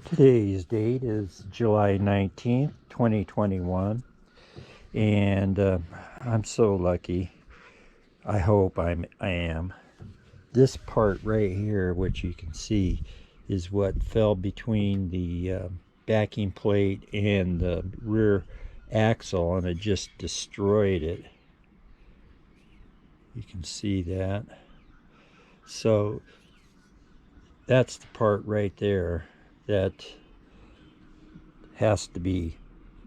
Today's date is July 19th, 2021, and I'm so lucky. I hope I am. This part right here, which you can see, is what fell between the backing plate and the rear axle, and it just destroyed it. You can see that. So that's the part right there that has to be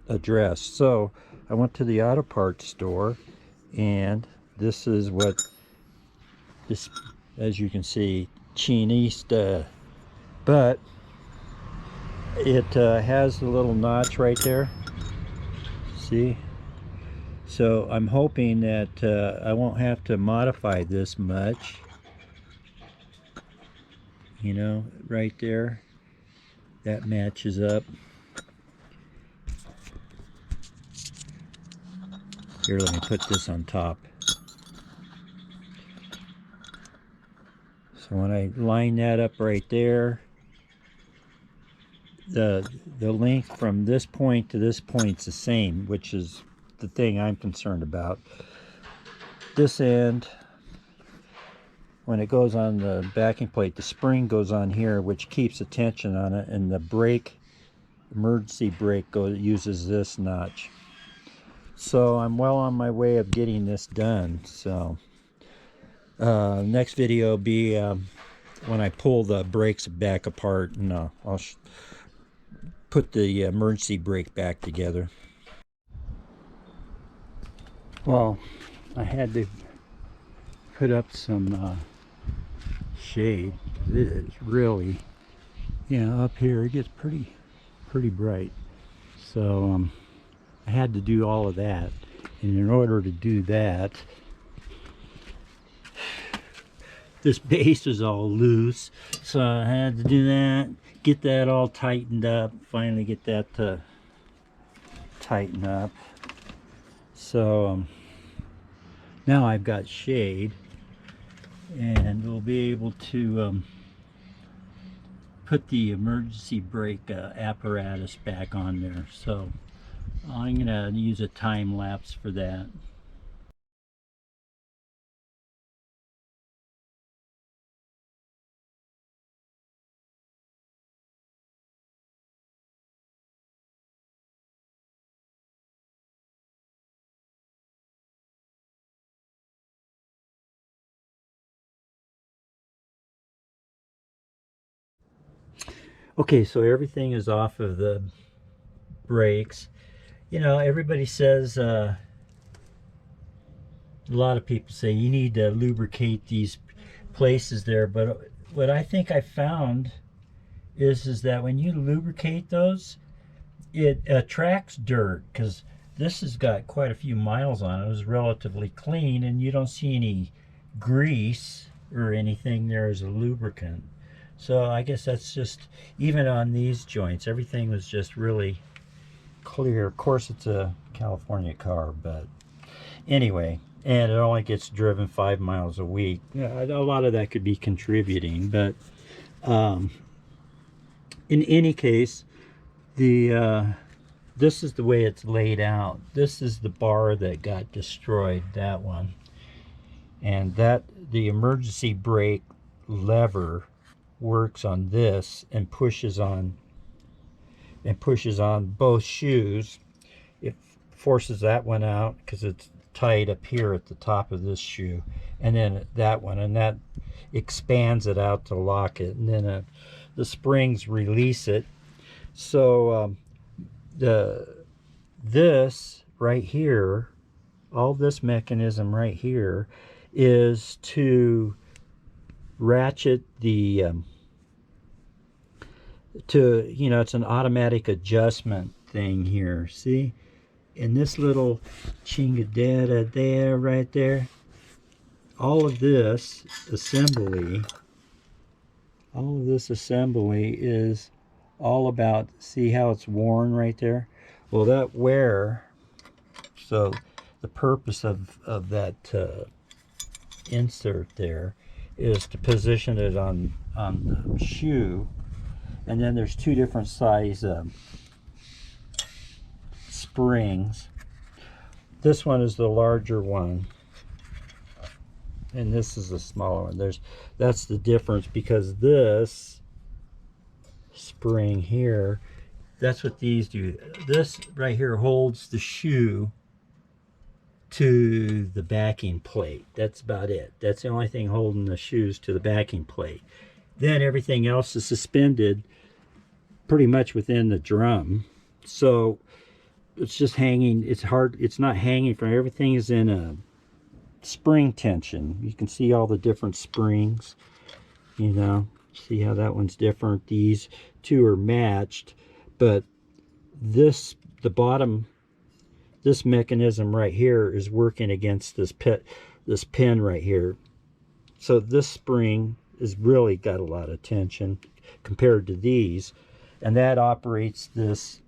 addressed. So I went to the auto parts store, and this is what this, as you can see, Chinista, but it has a little notch right there. See? So I'm hoping that I won't have to modify this much. You know, right there, that matches up. Here, let me put this on top. So when I line that up right there, the length from this point to this point's the same, which is the thing I'm concerned about. This end, when it goes on the backing plate, the spring goes on here, which keeps the tension on it, and the brake, emergency brake, uses this notch. So I'm well on my way of getting this done. So next video will be when I pull the brakes back apart, and I'll put the emergency brake back together. Well, I had to put up some shade. It's really, up here it gets pretty bright. So I had to do all of that, and in order to do that, this base is all loose, so I had to do that, get that all tightened up, finally get that to tighten up. So now I've got shade, and we'll be able to put the emergency brake apparatus back on there. So I'm gonna use a time lapse for that. Okay, so everything is off of the brakes. Everybody says, a lot of people say you need to lubricate these places there, but what I think I found is that when you lubricate those, it attracts dirt, because this has got quite a few miles on it. It was relatively clean, and you don't see any grease or anything there as a lubricant. So I guess that's just, even on these joints, everything was just really clear. Of course, it's a California car, but anyway, and it only gets driven 5 miles a week. A lot of that could be contributing, but in any case, this is the way it's laid out. This is the bar that got destroyed, that one, and that the emergency brake lever works on this and pushes on both shoes. It forces that one out because it's tight up here at the top of this shoe, and then that one, and that expands it out to lock it, and then the springs release it. So this right here, all this mechanism right here, is to ratchet the it's an automatic adjustment thing here. See, in this little chingadera there, right there, all of this assembly is all about, see how it's worn right there? Well, that wear, so the purpose of that insert there is to position it on the shoe, And then there's two different size springs. This one is the larger one, and this is the smaller one. That's the difference, because this spring here, that's what these do. This right here holds the shoe to the backing plate. That's about it. That's the only thing holding the shoes to the backing plate. Then everything else is suspended pretty much within the drum. So it's just hanging. It's hard. It's not hanging from, everything is in a spring tension. You can see all the different springs, you know. See how that one's different. These two are matched, but this, the bottom, this mechanism right here is working against this pin right here. So this spring has really got a lot of tension compared to these, and that operates this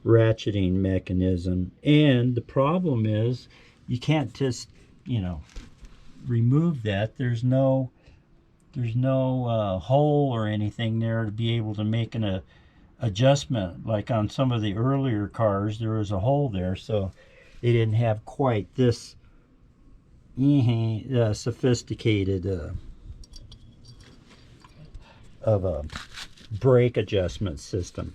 ratcheting mechanism. And the problem is, you can't just, you know, remove that. There's no hole or anything there to be able to make an adjustment. Like on some of the earlier cars, there was a hole there, so they didn't have quite this sophisticated of a brake adjustment system.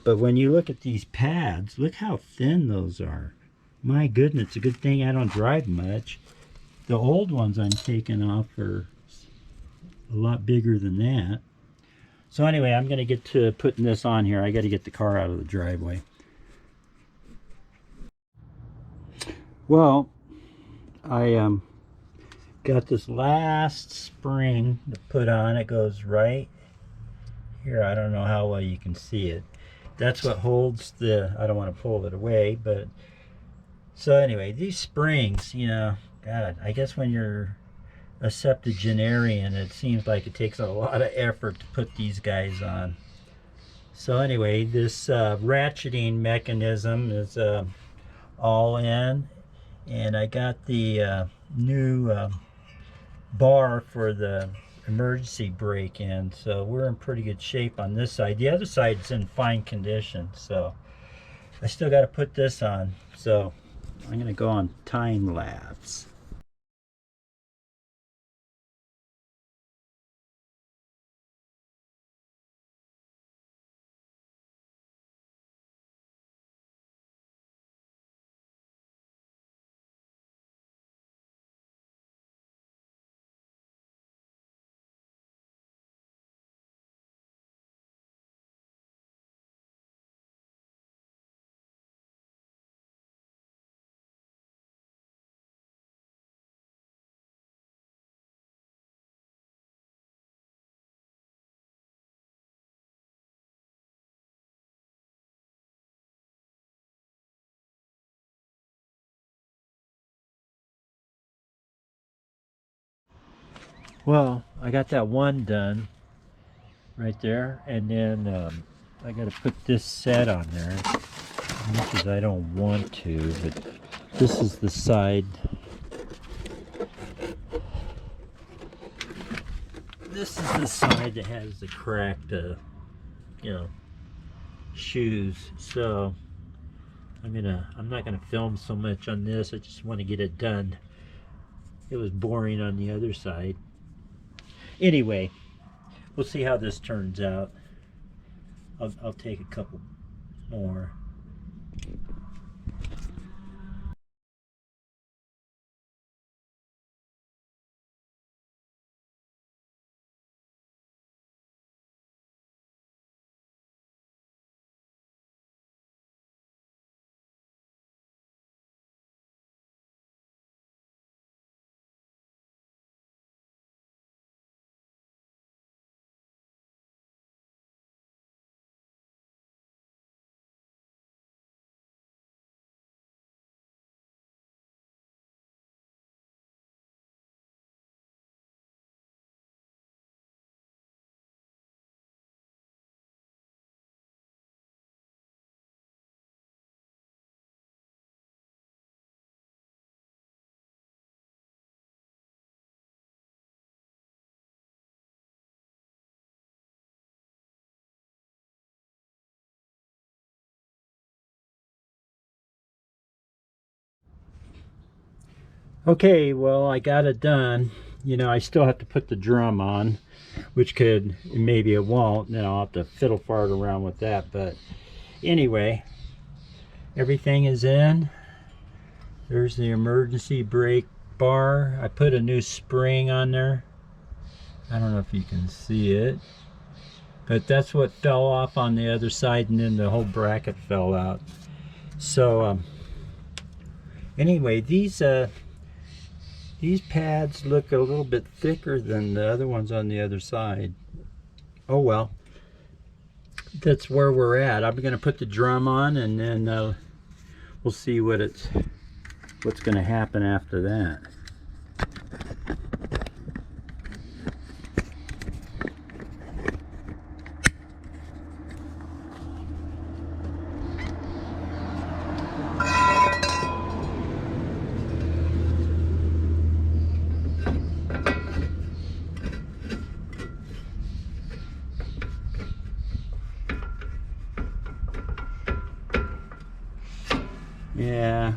But when you look at these pads, look how thin those are. My goodness, it's a good thing I don't drive much. The old ones I'm taking off are a lot bigger than that. So anyway, I'm going to get to putting this on here. I got to get the car out of the driveway. Well, I got this last spring to put on. It goes right here. I don't know how well you can see it. That's what holds the, I don't want to pull it away, but so anyway, these springs, you know, God, I guess when you're a septuagenarian, it seems like it takes a lot of effort to put these guys on. So anyway, this ratcheting mechanism is all in, and I got the new bar for the emergency brake in, so we're in pretty good shape on this side. The other side's in fine condition, so I still got to put this on. So I'm going to go on time lapse. Well, I got that one done right there, and then I got to put this set on there, as much as I don't want to, but this is the side. This is the side that has the cracked, you know, shoes. So I'm not gonna film so much on this. I just want to get it done. It was boring on the other side. Anyway, we'll see how this turns out. I'll take a couple more. Okay, well, I got it done. You know, I still have to put the drum on, which could, maybe it won't, and then I'll have to fiddle fart around with that. But anyway, everything is in. There's the emergency brake bar. I put a new spring on there. I don't know if you can see it, but that's what fell off on the other side, and then the whole bracket fell out. So anyway, these pads look a little bit thicker than the other ones on the other side. Oh well, that's where we're at. I'm going to put the drum on, and then we'll see what's going to happen after that. Yeah.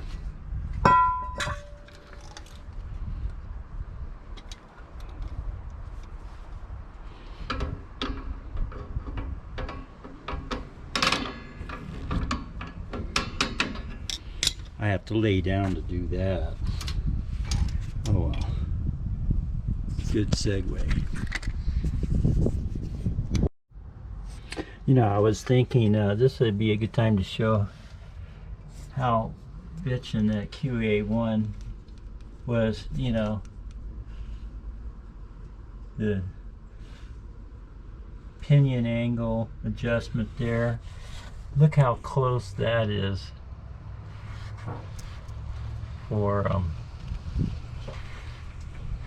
I have to lay down to do that. Oh well. Good segue. You know, I was thinking this would be a good time to show how bitchin' that QA1 was, you know, the pinion angle adjustment there. Look how close that is for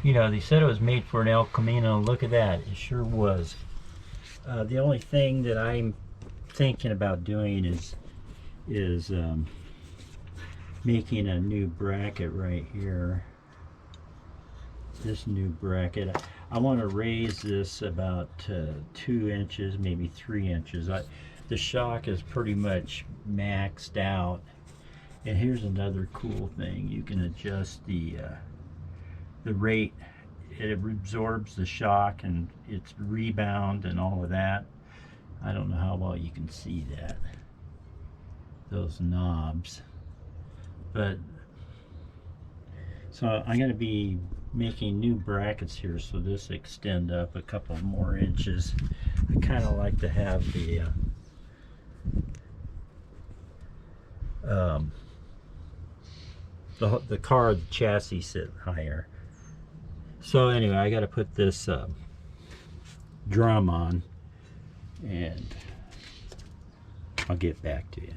you know, they said it was made for an El Camino. Look at that, it sure was. The only thing that I'm thinking about doing is making a new bracket right here. This new bracket, I want to raise this about 2 inches, maybe 3 inches. The shock is pretty much maxed out. And here's another cool thing: you can adjust the rate. It absorbs the shock and its rebound and all of that. I don't know how well you can see that, those knobs, but so I'm going to be making new brackets here, so this extend up a couple more inches. I kind of like to have the car, the chassis sit higher. So anyway, I got to put this drum on, and I'll get back to you.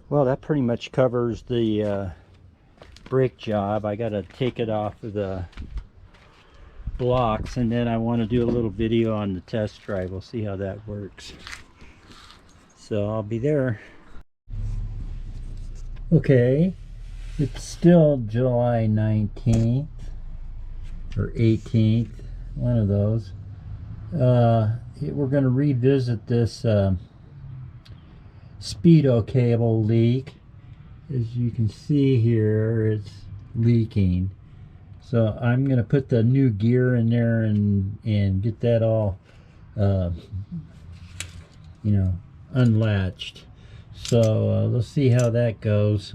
Well, that pretty much covers the brake job. I got to take it off of the blocks, and then I want to do a little video on the test drive. We'll see how that works. So I'll be there. Okay, it's still July 19th or 18th, one of those. We're going to revisit this speedo cable leak. As you can see here, it's leaking. So I'm going to put the new gear in there and get that all, you know, unlatched. So let's see how that goes.